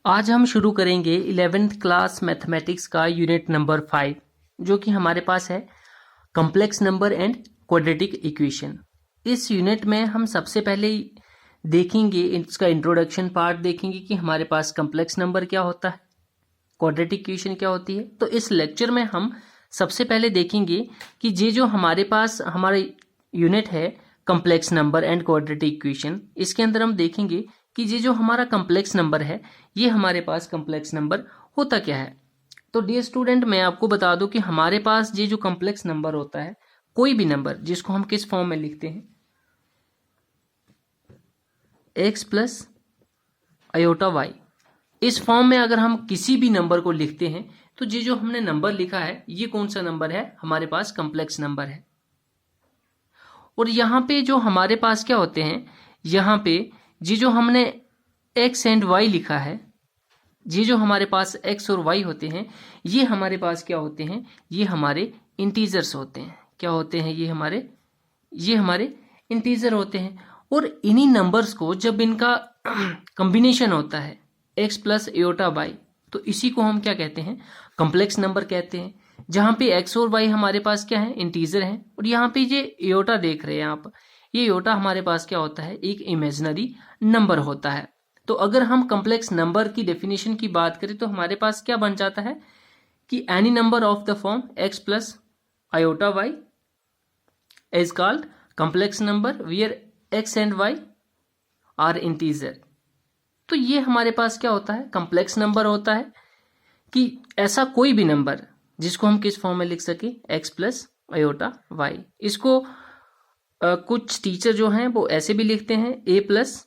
आज हम शुरू करेंगे 11th क्लास मैथमेटिक्स का यूनिट नंबर 5 जो कि हमारे पास है complex number and quadratic equation. इस यूनिट में हम सबसे पहले देखेंगे इसका इंट्रोडक्शन पार्ट, देखेंगे कि हमारे पास कॉम्प्लेक्स नंबर क्या होता है, क्वाड्रेटिक इक्वेशन क्या होती है। तो इस लेक्चर में हम सबसे पहले देखेंगे कि ये जो हमारे पास हमारा यूनिट है complex number and quadratic equation, इसके अंदर हम देखेंगे कि ये जो हमारा कॉम्प्लेक्स नंबर है ये हमारे पास कॉम्प्लेक्स नंबर होता क्या है। तो डियर स्टूडेंट, मैं आपको बता दूं कि हमारे पास ये जो कॉम्प्लेक्स नंबर होता है, कोई भी नंबर जिसको हम किस फॉर्म में लिखते हैं, x प्लस आयोटा वाई, इस फॉर्म में अगर हम किसी भी नंबर को लिखते हैं तो ये जो हमने नंबर लिखा है ये कौन सा नंबर है, हमारे पास कॉम्प्लेक्स नंबर है। और यहाँ पे जो हमारे पास क्या होते हैं, यहाँ पे ये जो हमने x एंड y लिखा है, ये जो हमारे पास x और y होते हैं ये हमारे पास क्या होते हैं, ये हमारे इंटीजर्स होते हैं। क्या होते हैं ये हमारे इंटीजर होते हैं। और इन्हीं नंबर्स को जब इनका कॉम्बिनेशन होता है x प्लस एयोटा वाई, तो इसी को हम क्या कहते हैं, कॉम्प्लेक्स नंबर कहते हैं। जहाँ पे x और y हमारे पास क्या है, इंटीजर हैं। और यहाँ पे ये एयोटा देख रहे हैं आप, ये एयोटा हमारे पास क्या होता है, एक इमेजिनरी नंबर होता है। तो अगर हम कॉम्प्लेक्स नंबर की डेफिनेशन की बात करें तो हमारे पास क्या बन जाता है कि any number of the form x plus iota y is called complex number where x and y are integer. तो ये हमारे पास क्या होता है, कॉम्प्लेक्स नंबर होता है कि ऐसा कोई भी नंबर जिसको हम किस फॉर्म में लिख सके, x प्लस आयोटा वाई। इसको कुछ टीचर जो हैं वो ऐसे भी लिखते हैं a प्लस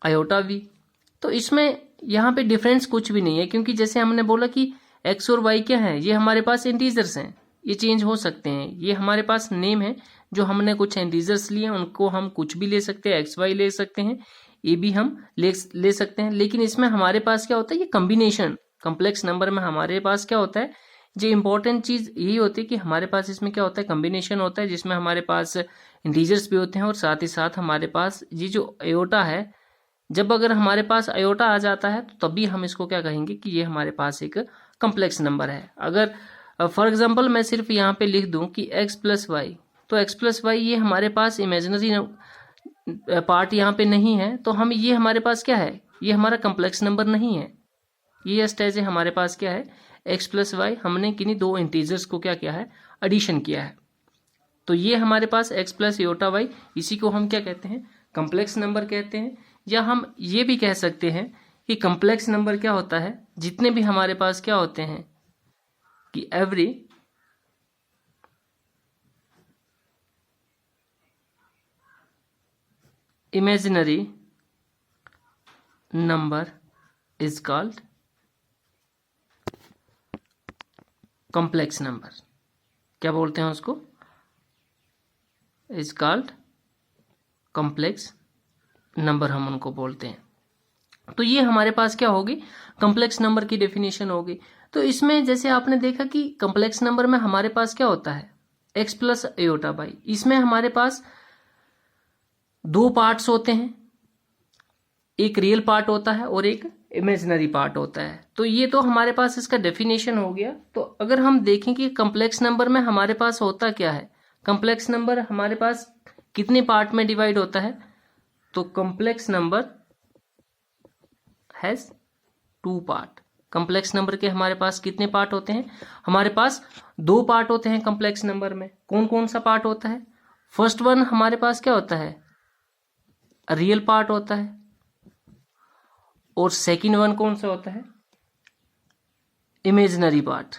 आयोटा वी। तो इसमें यहाँ पे डिफरेंस कुछ भी नहीं है, क्योंकि जैसे हमने बोला कि x और y क्या है, ये हमारे पास इंटीजर्स हैं, ये चेंज हो सकते हैं। ये हमारे पास नेम है, जो हमने कुछ इंटीजर्स लिए उनको हम कुछ भी ले सकते हैं, x y ले सकते हैं, ये भी हम ले सकते हैं। लेकिन इसमें हमारे पास क्या होता है, ये कॉम्बिनेशन कॉम्प्लेक्स नंबर में हमारे पास क्या होता है, जो इंपॉर्टेंट चीज़ यही होती है कि हमारे पास इसमें क्या होता है, कॉम्बिनेशन होता है, जिसमें हमारे पास इंटीजर्स भी होते हैं और साथ ही साथ हमारे पास ये जो आयोटा है, जब अगर हमारे पास आयोटा आ जाता है तो तभी हम इसको क्या कहेंगे कि ये हमारे पास एक कॉम्प्लेक्स नंबर है। अगर फॉर एग्जांपल मैं सिर्फ यहाँ पे लिख दूँ कि x प्लस वाई, तो x प्लस वाई ये हमारे पास इमेजिनरी पार्ट यहाँ पे नहीं है, तो हम ये हमारे पास क्या है, ये हमारा कॉम्प्लेक्स नंबर नहीं है। ये जस्ट एज हमारे पास क्या है, x प्लस वाई, हमने किन्हीं दो इंटीजर्स को क्या किया है, एडिशन किया है। तो ये हमारे पास x प्लस आयोटा वाई, इसी को हम क्या कहते हैं, कॉम्प्लेक्स नंबर कहते हैं। या हम ये भी कह सकते हैं कि कॉम्प्लेक्स नंबर क्या होता है, जितने भी हमारे पास क्या होते हैं कि every imaginary number is called complex number. क्या बोलते हैं उसको, इज कॉल्ड कॉम्प्लेक्स नंबर, हम उनको बोलते हैं। तो ये हमारे पास क्या होगी, कॉम्प्लेक्स नंबर की डेफिनेशन होगी। तो इसमें जैसे आपने देखा कि कॉम्प्लेक्स नंबर में हमारे पास क्या होता है, x प्लस आयोटा वाई, इसमें हमारे पास दो पार्ट्स होते हैं, एक रियल पार्ट होता है और एक इमेजिनरी पार्ट होता है। तो ये तो हमारे पास इसका डेफिनेशन हो गया। तो अगर हम देखें कि कॉम्प्लेक्स नंबर में हमारे पास होता क्या है, कॉम्प्लेक्स नंबर हमारे पास कितने पार्ट में डिवाइड होता है, तो complex number has two part. Complex number के हमारे पास कितने पार्ट होते हैं, हमारे पास दो पार्ट होते हैं कॉम्प्लेक्स नंबर में। कौन कौन सा पार्ट होता है, फर्स्ट वन हमारे पास क्या होता है, रियल पार्ट होता है, और सेकंड वन कौन सा होता है, इमेजिनरी पार्ट।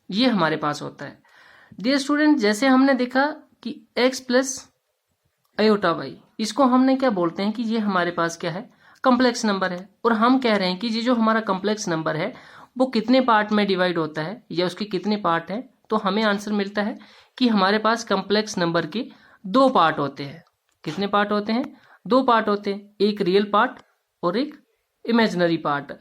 ये हमारे पास होता है। डियर स्टूडेंट, जैसे हमने देखा कि x प्लस आयोटा वाई, इसको हमने क्या बोलते हैं कि ये हमारे पास क्या है, कॉम्प्लेक्स नंबर है। और हम कह रहे हैं कि ये जो हमारा कॉम्प्लेक्स नंबर है वो कितने पार्ट में डिवाइड होता है या उसके कितने पार्ट हैं। तो हमें आंसर मिलता है कि हमारे पास कॉम्प्लेक्स नंबर के दो पार्ट होते हैं। कितने पार्ट होते हैं, दो पार्ट होते हैं, एक रियल पार्ट और एक इमेजिनरी पार्ट।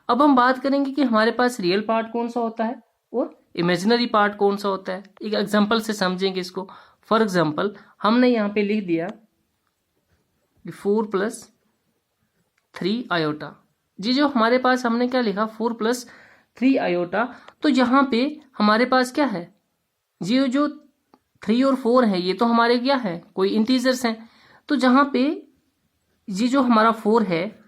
अब हम बात करेंगे कि हमारे पास रियल पार्ट कौन सा होता है और इमेजिनरी पार्ट कौन सा होता है। एक एग्जांपल से समझेंगे इसको। फॉर एग्जांपल हमने यहाँ पे लिख दिया 4 प्लस 3 आयोटा। जी जो हमारे पास हमने क्या लिखा 4 प्लस 3 आयोटा, तो यहाँ पे हमारे पास क्या है, जी जो 3 और 4 है ये तो हमारे क्या है, कोई इंटीजर्स हैं। तो जहाँ पे ये जो हमारा 4 है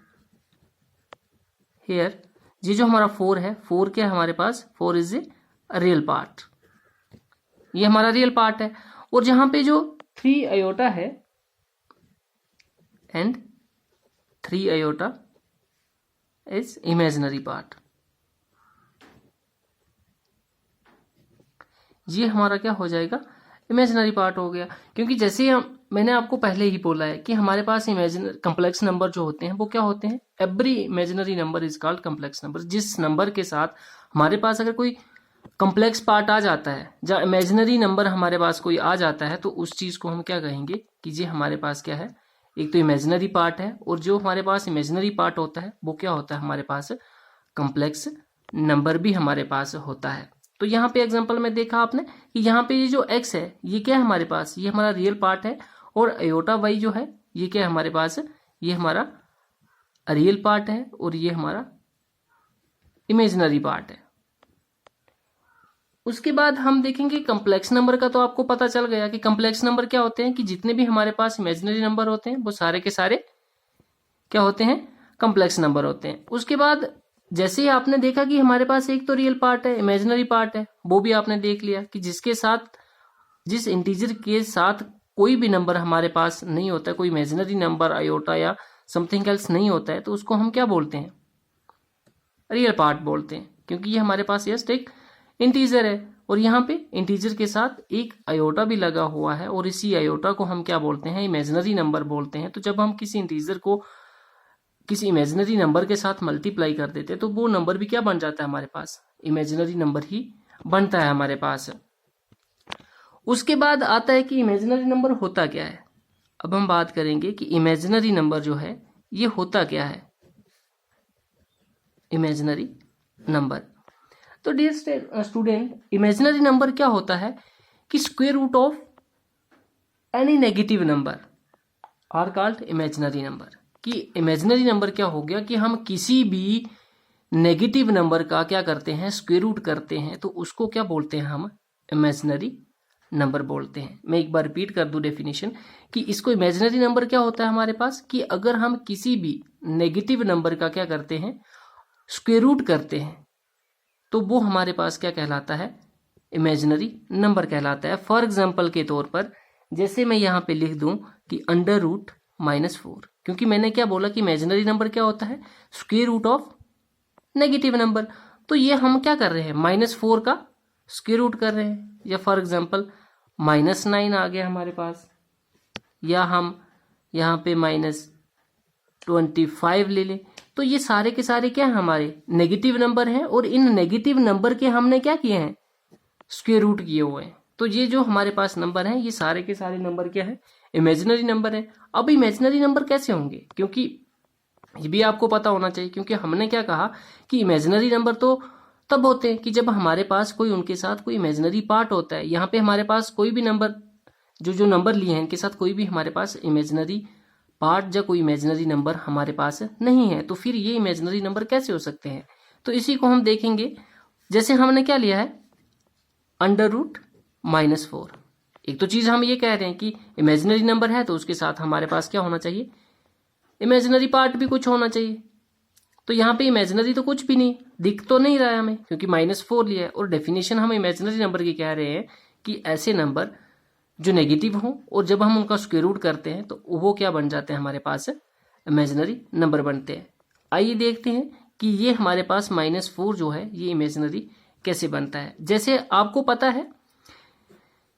हेयर, ये जो हमारा 4 है, 4 क्या है हमारे पास, 4 इज ए रियल पार्ट, ये हमारा रियल पार्ट है। और जहां पे जो 3 आयोटा है and 3 iota is imaginary part, ये हमारा क्या हो जाएगा, इमेजिनरी पार्ट हो गया। क्योंकि जैसे मैंने आपको पहले ही बोला है कि हमारे पास इमेजिनरी कॉम्प्लेक्स नंबर जो होते हैं वो क्या होते हैं, every imaginary number is called complex number. जिस नंबर के साथ हमारे पास अगर कोई कॉम्प्लेक्स पार्ट आ जाता है, जहाँ इमेजिनरी नंबर हमारे पास कोई आ जाता है, तो उस चीज को हम क्या कहेंगे कि ये हमारे पास क्या है, एक तो इमेजिनरी पार्ट है, और जो हमारे पास इमेजिनरी पार्ट होता है वो क्या होता है हमारे पास, कॉम्प्लेक्स नंबर भी हमारे पास होता है। तो यहाँ पे एग्जांपल में देखा आपने कि यहाँ पे ये जो x है ये क्या है हमारे पास, ये हमारा रियल पार्ट है, और आयोटा y जो है ये क्या है हमारे पास, ये हमारा रियल पार्ट है, और ये हमारा इमेजिनरी पार्ट है। उसके बाद हम देखेंगे कॉम्प्लेक्स नंबर का। तो आपको पता चल गया कि कॉम्प्लेक्स नंबर क्या होते हैं, कि जितने भी हमारे पास इमेजिनरी नंबर होते हैं वो सारे के सारे क्या होते हैं, कॉम्प्लेक्स नंबर होते हैं। उसके बाद जैसे ही आपने देखा कि हमारे पास एक तो रियल पार्ट है, इमेजिनरी पार्ट है, वो भी आपने देख लिया कि जिसके साथ, जिस इंटीजर के साथ कोई भी नंबर हमारे पास नहीं होता है, कोई इमेजिनरी नंबर आयोटा या समथिंग एल्स नहीं होता है, तो उसको हम क्या बोलते हैं, रियल पार्ट बोलते हैं। क्योंकि ये हमारे पास जस्ट एक इंटीजर है, और यहाँ पे इंटीजर के साथ एक आयोटा भी लगा हुआ है, और इसी आयोटा को हम क्या बोलते हैं, इमेजिनरी नंबर बोलते हैं। तो जब हम किसी इंटीजर को किसी इमेजिनरी नंबर के साथ मल्टीप्लाई कर देते हैं तो वो नंबर भी क्या बन जाता है हमारे पास, इमेजिनरी नंबर ही बनता है हमारे पास। उसके बाद आता है कि इमेजिनरी नंबर होता क्या है। अब हम बात करेंगे कि इमेजिनरी नंबर जो है ये होता क्या है, इमेजिनरी नंबर। तो डियर स्टूडेंट, इमेजिनरी नंबर क्या होता है कि square root of any negative number are called imaginary number. कि इमेजिनरी नंबर क्या हो गया कि हम किसी भी नेगेटिव नंबर का क्या करते हैं, स्क्वायर रूट करते हैं, तो उसको क्या बोलते हैं, हम इमेजिनरी नंबर बोलते हैं। मैं एक बार रिपीट कर दूं डेफिनेशन कि इसको इमेजिनरी नंबर क्या होता है हमारे पास, कि अगर हम किसी भी नेगेटिव नंबर का क्या करते हैं, स्क्वायर रूट करते हैं, तो वो हमारे पास क्या कहलाता है, इमेजिनरी नंबर कहलाता है। फॉर एग्जाम्पल के तौर पर जैसे मैं यहाँ पे लिख दूं कि अंडर रूट -4, क्योंकि मैंने क्या बोला कि इमेजिनरी नंबर क्या होता है, square root of negative number. तो ये हम क्या कर रहे हैं, -4 का स्क्वायर रूट कर रहे हैं। या फॉर एग्जाम्पल -9 आ गया हमारे पास, या हम यहाँ पे -25 ले लें। तो ये सारे के सारे क्या है, हमारे नेगेटिव नंबर हैं, और इन नेगेटिव नंबर के हमने क्या किए हैं, स्क्वायर रूट किए हुए हैं। तो ये जो हमारे पास नंबर हैं ये सारे के सारे नंबर क्या है, इमेजिनरी नंबर है। अब इमेजिनरी नंबर कैसे होंगे, क्योंकि ये भी आपको पता होना चाहिए, क्योंकि हमने क्या कहा कि इमेजिनरी नंबर तो तब होते हैं कि जब हमारे पास कोई उनके साथ कोई इमेजिनरी पार्ट होता है। यहाँ पे हमारे पास कोई भी नंबर, जो नंबर लिए हैं इनके साथ कोई भी हमारे पास इमेजिनरी पार्ट या कोई इमेजिनरी नंबर हमारे पास नहीं है, तो फिर ये इमेजिनरी नंबर कैसे हो सकते हैं। तो इसी को हम देखेंगे। जैसे हमने क्या लिया है, अंडर रूट -4। एक तो चीज हम ये कह रहे हैं कि इमेजिनरी नंबर है तो उसके साथ हमारे पास क्या होना चाहिए, इमेजिनरी पार्ट भी कुछ होना चाहिए। तो यहाँ पे इमेजिनरी तो कुछ भी नहीं दिख तो नहीं रहा है हमें, क्योंकि -4 लिया है। और डेफिनेशन हम इमेजिनरी नंबर की कह रहे हैं कि ऐसे नंबर जो नेगेटिव हों और जब हम उनका स्क्वायर रूट करते हैं तो वो क्या बन जाते हैं, हमारे पास इमेजिनरी नंबर बनते हैं। आइए देखते हैं कि ये हमारे पास -4 जो है ये इमेजिनरी कैसे बनता है। जैसे आपको पता है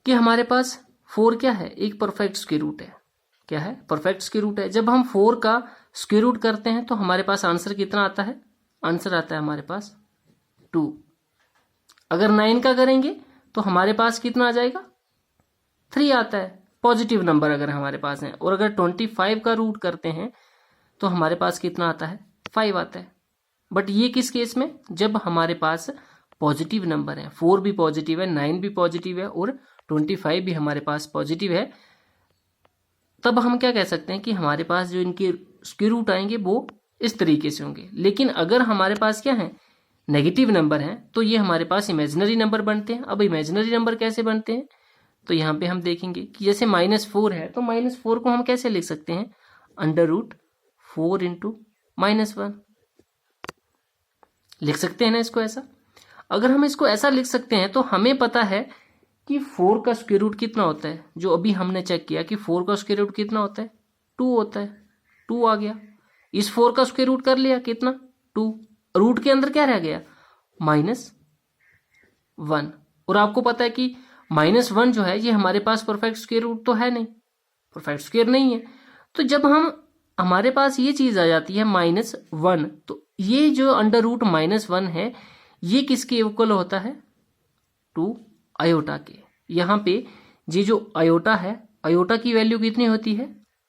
कि हमारे पास 4 क्या है, एक परफेक्ट स्क्वायर रूट है। क्या है, परफेक्ट स्क्वायर रूट है। जब हम 4 का स्क्वायर रूट करते हैं तो हमारे पास आंसर कितना आता है, आंसर आता है हमारे पास 2। अगर 9 का करेंगे तो हमारे पास कितना आ जाएगा, 3 आता है, पॉजिटिव नंबर अगर हमारे पास है। और अगर 25 का रूट करते हैं तो हमारे पास कितना आता है, 5 आता है। बट ये किस केस में, जब हमारे पास पॉजिटिव नंबर है, 4 भी पॉजिटिव है, 9 भी पॉजिटिव है और 25 भी हमारे पास पॉजिटिव है, तब हम क्या कह सकते हैं कि हमारे पास जो इनके स्क्वायर रूट आएंगे वो इस तरीके से होंगे। लेकिन अगर हमारे पास क्या है, नेगेटिव नंबर हैं, तो ये हमारे पास इमेजिनरी नंबर बनते हैं। अब इमेजिनरी नंबर कैसे बनते हैं, तो यहाँ पे हम देखेंगे कि जैसे -4 है, तो -4 को हम कैसे लिख सकते हैं, √4 × -1 लिख सकते हैं ना इसको ऐसा। अगर हम इसको ऐसा लिख सकते हैं तो हमें पता है कि 4 का स्क्वायर रूट कितना होता है। जो अभी हमने चेक किया कि 4 का स्क्वायर रूट कितना होता है, 2 होता है। 2 आ गया, इस 4 का स्क्वायर रूट कर लिया कितना, 2। रूट के अंदर क्या रह गया, -1। और आपको पता है कि -1 जो है ये हमारे पास परफेक्ट स्क्वायर रूट तो है नहीं, परफेक्ट स्क्वायर नहीं है। तो जब हमारे पास ये चीज आ जाती है -1, तो ये जो √-1 है ये किसके इक्वल होता है, 2 आयोटा के। यहाँ पे ये जो आयोटा है, आयोटा की वैल्यू कितनी होती है,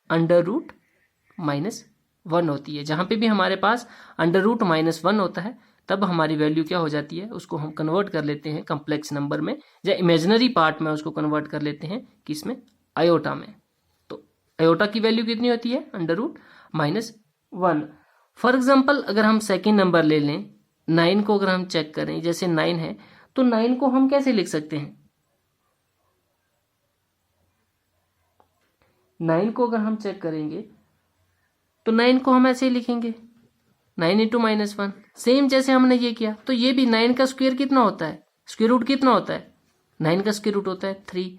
√-1 होती है। जहाँ पे भी हमारे पास √-1 होता है तब हमारी वैल्यू क्या हो जाती है, उसको हम कन्वर्ट कर लेते हैं कम्प्लेक्स नंबर में, या इमेजिनरी पार्ट में उसको कन्वर्ट कर लेते हैं किसमें, आयोटा में। तो आयोटा की वैल्यू कितनी होती है, √-1। फॉर एग्जाम्पल अगर हम सेकेंड नंबर ले लें, 9 को अगर हम चेक करें, जैसे 9 है तो 9 को हम कैसे लिख सकते हैं, 9 को अगर हम चेक करेंगे तो 9 को हम ऐसे ही लिखेंगे, 9 × -1। सेम जैसे हमने ये किया, तो ये भी 9 का स्क्वायर कितना होता है, स्क्वायर रूट कितना होता है, 9 का स्क्वायर रूट होता है 3,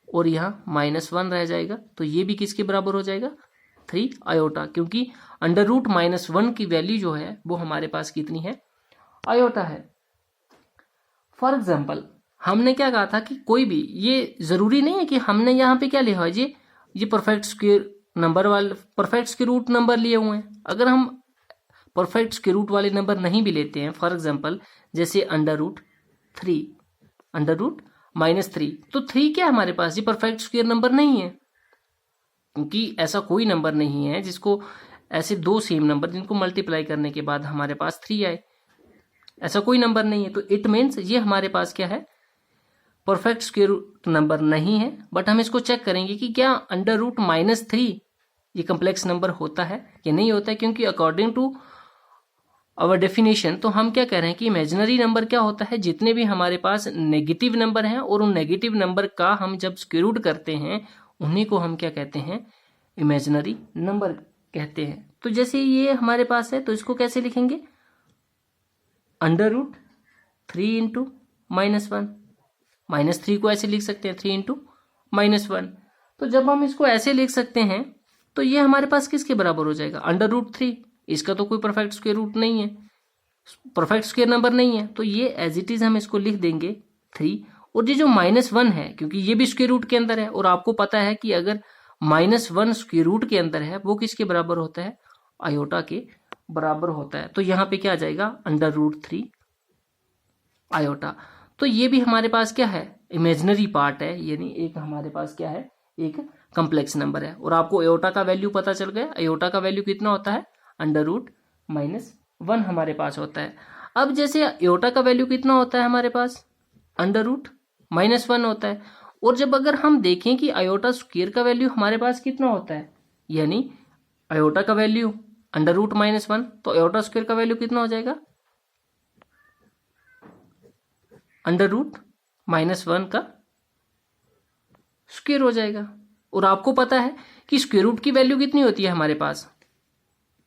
और यहाँ -1 रह जाएगा, तो ये भी किसके बराबर हो जाएगा, 3 आयोटा, क्योंकि √-1 की वैल्यू जो है वो हमारे पास कितनी है, आयोटा है। फॉर एग्जाम्पल हमने क्या कहा था कि कोई भी, ये जरूरी नहीं है कि हमने यहाँ पे क्या लिखा है, ये परफेक्ट स्क्वायर नंबर वाले, परफेक्ट स्क्वायर रूट नंबर लिए हुए हैं। अगर हम परफेक्ट स्क्वायर रूट वाले नंबर नहीं भी लेते हैं, फॉर एग्जाम्पल जैसे √3, √-3, तो 3 क्या हमारे पास, ये परफेक्ट स्क्वायर नंबर नहीं है, क्योंकि ऐसा कोई नंबर नहीं है जिसको ऐसे दो सेम नंबर जिनको मल्टीप्लाई करने के बाद हमारे पास 3 आए, ऐसा कोई नंबर नहीं है। तो इट मीन्स ये हमारे पास क्या है, परफेक्ट स्क्वायर रूट नंबर नहीं है। बट हम इसको चेक करेंगे कि क्या √-3 ये कम्प्लेक्स नंबर होता है या नहीं होता है, क्योंकि अकॉर्डिंग टू आवर डेफिनेशन तो हम क्या कह रहे हैं कि इमेजिनरी नंबर क्या होता है, जितने भी हमारे पास नेगेटिव नंबर हैं और उन नेगेटिव नंबर का हम जब स्क्वायर रूट करते हैं उन्हीं को हम क्या कहते हैं, इमेजिनरी नंबर कहते हैं। तो जैसे ये हमारे पास है तो इसको कैसे लिखेंगे, √3 × -1, -3 को ऐसे लिख सकते हैं 3 × -1। तो जब हम इसको ऐसे लिख सकते हैं तो ये हमारे पास किसके बराबर हो जाएगा, √3। इसका तो कोई परफेक्ट स्क्वायर रूट नहीं है, परफेक्ट स्क्वायर नंबर नहीं है, तो ये एज इट इज हम इसको लिख देंगे 3। और ये जो -1 है, क्योंकि ये भी स्क्वायर रूट के अंदर है, और आपको पता है कि अगर -1 स्क्वायर रूट के अंदर है वो किसके बराबर होता है, आयोटा के बराबर होता है। तो यहाँ पे क्या आ जाएगा, √3 आयोटा। तो ये भी हमारे पास क्या है, इमेजिनरी पार्ट है, यानी एक हमारे पास क्या है, एक कम्प्लेक्स नंबर है। और आपको आयोटा का वैल्यू पता चल गया, आयोटा का वैल्यू कितना होता है, √-1 हमारे पास होता है। अब जैसे आयोटा का वैल्यू कितना होता है हमारे पास, √-1 होता है। और जब अगर हम देखें कि आयोटा स्क्वायर का वैल्यू हमारे पास कितना होता है, यानी आयोटा का वैल्यू √-1, तो आयोटा स्क्वायर का वैल्यू कितना हो जाएगा, √-1 का स्क्वायर हो जाएगा। और आपको पता है कि स्क्वायर रूट की वैल्यू कितनी होती है हमारे पास,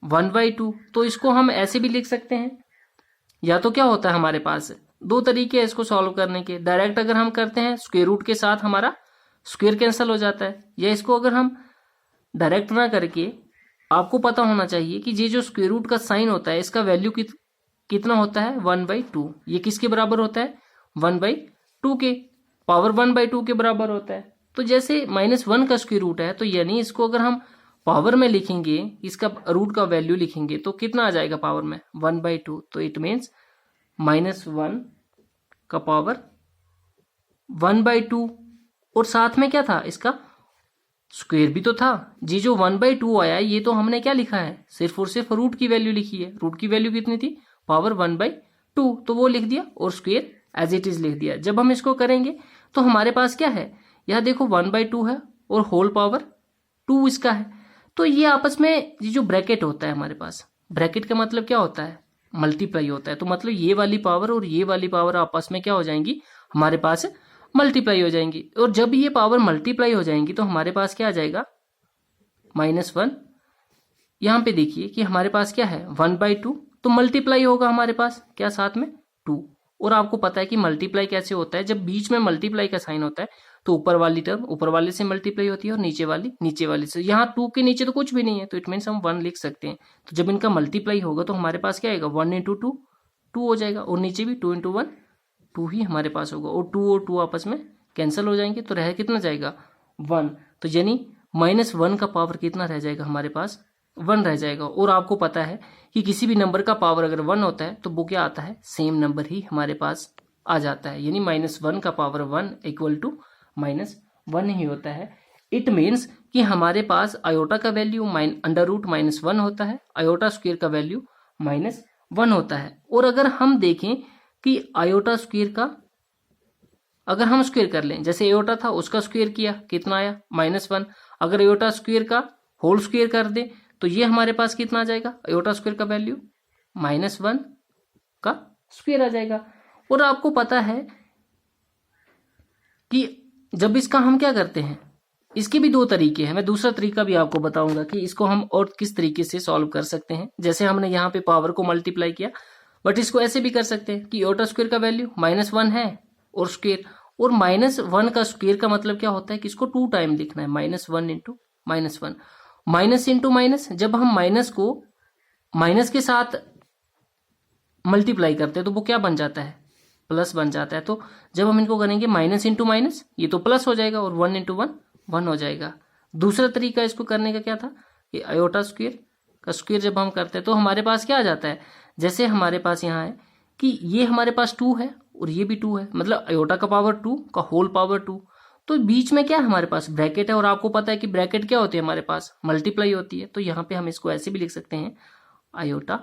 1/2। तो इसको हम ऐसे भी लिख सकते हैं, या तो क्या होता है हमारे पास दो तरीके हैं इसको सॉल्व करने के। डायरेक्ट अगर हम करते हैं स्क्वायर रूट के साथ हमारा स्क्वायर कैंसिल हो जाता है, या इसको अगर हम डायरेक्ट ना करके, आपको पता होना चाहिए कि ये जो स्क्वायर रूट का साइन होता है इसका वैल्यू कितना होता है, 1/2। ये किसके बराबर होता है, 1/2 के, पावर 1/2 के बराबर होता है। तो जैसे -1 का स्क्वायर रूट है, तो यानी इसको अगर हम पावर में लिखेंगे, इसका रूट का वैल्यू लिखेंगे तो कितना आ जाएगा पावर में, 1/2। तो इट मीन्स -1 का पावर 1/2, और साथ में क्या था, इसका स्क्वायर भी तो था। जी जो 1/2 आया ये तो हमने क्या लिखा है, सिर्फ और सिर्फ रूट की वैल्यू लिखी है। रूट की वैल्यू कितनी थी, पावर 1/2, तो वो लिख दिया और स्क्वायर एज इट इज लिख दिया। जब हम इसको करेंगे तो हमारे पास क्या है, यह देखो 1/2 है और होल पावर 2 इसका है। तो ये आपस में ये जो ब्रैकेट होता है हमारे पास, ब्रैकेट का मतलब क्या होता है, मल्टीप्लाई होता है। तो मतलब ये वाली पावर और ये वाली पावर आपस में क्या हो जाएंगी, हमारे पास मल्टीप्लाई हो जाएंगी। और जब ये पावर मल्टीप्लाई हो जाएंगी तो हमारे पास क्या आ जाएगा, -1। यहाँ पे देखिए कि हमारे पास क्या है 1/2, तो मल्टीप्लाई होगा हमारे पास क्या साथ में 2। और आपको पता है कि मल्टीप्लाई कैसे होता है, जब बीच में मल्टीप्लाई का साइन होता है तो ऊपर वाली टर्म ऊपर वाले से मल्टीप्लाई होती है और नीचे वाली नीचे वाले से। यहाँ 2 के नीचे तो कुछ भी नहीं है, तो इट मीन्स हम 1 लिख सकते हैं। तो जब इनका मल्टीप्लाई होगा तो हमारे पास क्या आएगा 1 × 2 2 हो जाएगा, और नीचे भी 2 × 1 2 ही हमारे पास होगा, और 2 और 2 आपस में कैंसिल हो जाएंगे, तो रह कितना जाएगा 1। तो यानी -1 का पावर कितना रह जाएगा हमारे पास 1 रह जाएगा। और आपको पता है कि किसी भी नंबर का पावर अगर 1 होता है तो वो क्या आता है, सेम नंबर ही हमारे पास आ जाता है। यानी -1 का पावर 1 = -1 ही होता है। इट मीन्स कि हमारे पास आयोटा का वैल्यू √-1 होता है, आयोटा स्क्वायर का वैल्यू -1 होता है। और अगर हम देखें कि आयोटा स्क्वायर का अगर हम स्क्वायर कर लें, जैसे एयोटा था उसका स्क्वायर किया कितना आया -1। अगर एयोटा स्क्वायर का होल स्क्वायर कर दें तो ये हमारे पास कितना आ जाएगा, एयोटा स्क्वायर का वैल्यू -1 का स्क्वायर आ जाएगा। और आपको पता है कि जब इसका हम क्या करते हैं, इसके भी 2 तरीके हैं। मैं दूसरा तरीका भी आपको बताऊंगा कि इसको हम और किस तरीके से सॉल्व कर सकते हैं। जैसे हमने यहाँ पे पावर को मल्टीप्लाई किया, बट इसको ऐसे भी कर सकते हैं कि एयोटा स्क्वायर का वैल्यू -1 है और स्क्वायर, और -1 का स्क्वायर का मतलब क्या होता है कि इसको 2 टाइम लिखना है, -1 × -1। माइनस इंटू माइनस, जब हम माइनस को माइनस के साथ मल्टीप्लाई करते हैं तो वो क्या बन जाता है, प्लस बन जाता है। तो जब हम इनको करेंगे माइनस इंटू माइनस, ये तो प्लस हो जाएगा, और 1 × 1 1 हो जाएगा। दूसरा तरीका इसको करने का क्या था कि आयोटा स्क्वायर का स्क्वायर जब हम करते हैं तो हमारे पास क्या आ जाता है, जैसे हमारे पास यहाँ है कि ये हमारे पास 2 है और ये भी 2 है, मतलब आयोटा का पावर 2 का होल पावर 2, तो बीच में क्या है हमारे पास ब्रैकेट है। और आपको पता है कि ब्रैकेट क्या होती है हमारे पास, मल्टीप्लाई होती है। तो यहाँ पे हम इसको ऐसे भी लिख सकते हैं, आयोटा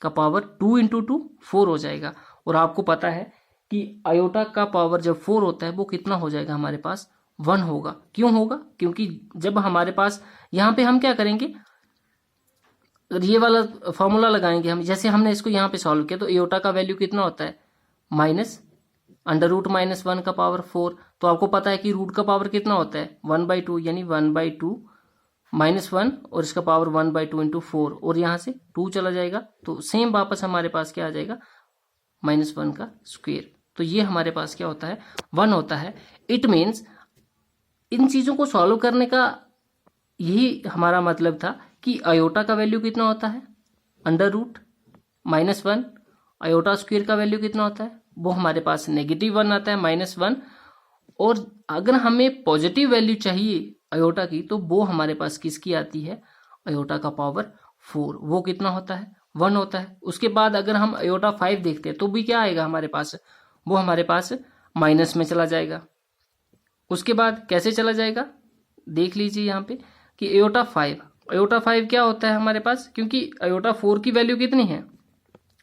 का पावर 2 × 2 4 हो जाएगा। और आपको पता है कि आयोटा का पावर जब 4 होता है वो कितना हो जाएगा हमारे पास 1 होगा। क्यों होगा, क्योंकि जब हमारे पास यहाँ पे हम क्या करेंगे, ये वाला फॉर्मूला लगाएंगे हम। जैसे हमने इसको यहाँ पे सॉल्व किया तो आयोटा का वैल्यू कितना होता है -√-1 का पावर 4। तो आपको पता है कि रूट का पावर कितना होता है 1/2, यानी 1/2 -1 और इसका पावर 1/2 × 4, और यहाँ से 2 चला जाएगा तो सेम वापस हमारे पास क्या आ जाएगा -1 का स्क्वायर। तो ये हमारे पास क्या होता है 1 होता है। इट मीन्स इन चीज़ों को सॉल्व करने का यही हमारा मतलब था कि आयोटा का वैल्यू कितना होता है √-1, आयोटा स्क्वायर का वैल्यू कितना होता है, वो हमारे पास -1 आता है -1। और अगर हमें पॉजिटिव वैल्यू चाहिए आयोटा की तो वो हमारे पास किसकी आती है, आयोटा का पावर 4, वो कितना होता है 1 होता है। उसके बाद अगर हम आयोटा 5 देखते हैं तो भी क्या आएगा हमारे पास, वो हमारे पास माइनस में चला जाएगा। उसके बाद कैसे चला जाएगा देख लीजिए यहाँ पे कि आयोटा 5 क्या होता है हमारे पास, क्योंकि आयोटा 4 की वैल्यू कितनी है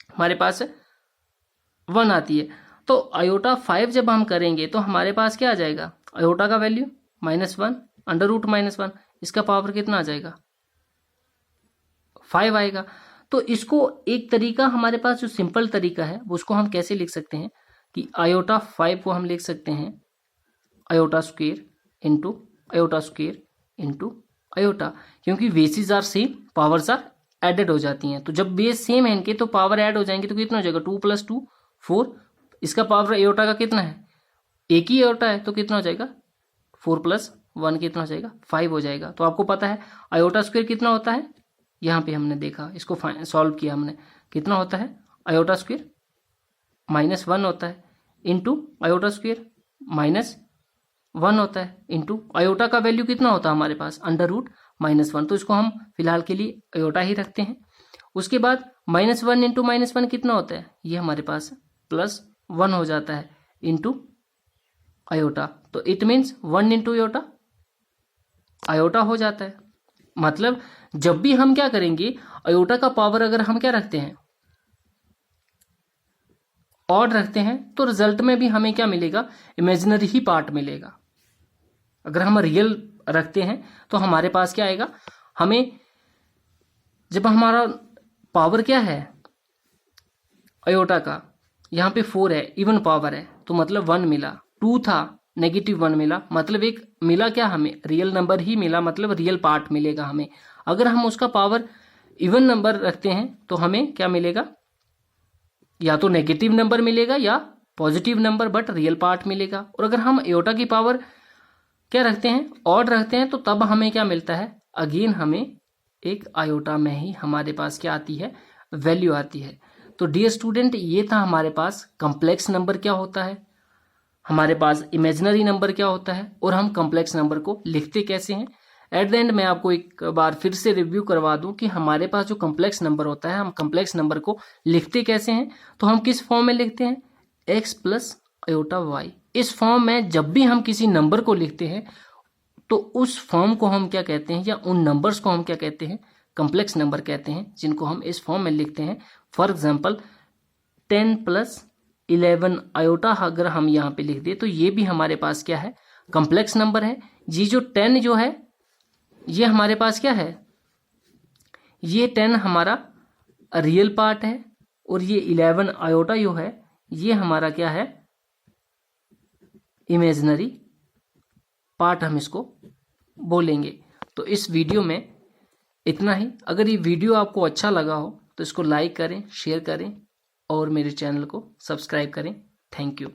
हमारे पास 1 आती है। तो आयोटा 5 जब हम करेंगे तो हमारे पास क्या आ जाएगा, आयोटा का वैल्यू -1 √-1, इसका पावर कितना आ जाएगा 5 आएगा। तो इसको एक तरीका हमारे पास जो सिंपल तरीका है उसको हम कैसे लिख सकते हैं कि आयोटा 5 को हम लिख सकते हैं आयोटा स्क्वायर इंटू आयोटा, क्योंकि basis are same, powers are added हो जाती हैं। तो जब बेस सेम है इनके तो पावर ऐड हो जाएंगे, तो कितना हो जाएगा 2 + 2 4, इसका पावर आयोटा का कितना है, एक ही आयोटा है तो कितना हो जाएगा 4 + 1 कितना हो जाएगा 5 हो जाएगा। तो आपको पता है आयोटा स्क्वायर कितना होता है, यहाँ पे हमने देखा, इसको सॉल्व किया हमने, कितना होता है आयोटा स्क्वायर -1 होता है इंटू आयोटा स्क्वायर -1 होता है इंटू आयोटा का वैल्यू कितना होता है हमारे पास √-1। तो इसको हम फिलहाल के लिए आयोटा ही रखते हैं। उसके बाद -1 × -1 कितना होता है, ये हमारे पास +1 हो जाता है इंटू आयोटा। तो इट मीन्स 1 × आयोटा हो जाता है। मतलब जब भी हम क्या करेंगे आयोटा का पावर अगर हम क्या रखते हैं ऑड रखते हैं तो रिजल्ट में भी हमें क्या मिलेगा, इमेजिनरी ही पार्ट मिलेगा। अगर हम रियल रखते हैं तो हमारे पास क्या आएगा, हमें जब हमारा पावर क्या है आयोटा का, यहाँ पे 4 है, इवन पावर है, तो मतलब 1 मिला, 2 था -1 मिला, मतलब एक मिला क्या हमें, रियल नंबर ही मिला, मतलब रियल पार्ट मिलेगा हमें। अगर हम उसका पावर इवन नंबर रखते हैं तो हमें क्या मिलेगा, या तो नेगेटिव नंबर मिलेगा या positive number, but real part मिलेगा। और अगर हम आयोटा की पावर क्या रखते हैं, ऑड रखते हैं, तो तब हमें क्या मिलता है, अगेन हमें एक आयोटा में ही हमारे पास क्या आती है, वैल्यू आती है। तो डियर स्टूडेंट, ये था हमारे पास कॉम्प्लेक्स नंबर क्या होता है, हमारे पास इमेजिनरी नंबर क्या होता है, और हम कॉम्प्लेक्स नंबर को लिखते कैसे हैं। एट द एंड मैं आपको एक बार फिर से रिव्यू करवा दूं कि हमारे पास जो कॉम्प्लेक्स नंबर होता है, हम कॉम्प्लेक्स नंबर को लिखते कैसे हैं। तो हम किस फॉर्म में लिखते हैं, x प्लस आयोटा y। इस फॉर्म में जब भी हम किसी नंबर को लिखते हैं तो उस फॉर्म को हम क्या कहते हैं, या उन नंबर्स को हम क्या कहते हैं, कॉम्प्लेक्स नंबर कहते हैं, जिनको हम इस फॉर्म में लिखते हैं। फॉर एग्जाम्पल 10 प्लस 11 आयोटा अगर हम यहाँ पे लिख दें तो ये भी हमारे पास क्या है, कॉम्प्लेक्स नंबर है। ये जो 10 जो है ये हमारे पास क्या है, ये 10 हमारा रियल पार्ट है, और ये 11 आयोटा जो है ये हमारा क्या है, इमेजिनरी पार्ट हम इसको बोलेंगे। तो इस वीडियो में इतना ही। अगर ये वीडियो आपको अच्छा लगा हो तो इसको लाइक करें, शेयर करें और मेरे चैनल को सब्सक्राइब करें। Thank you.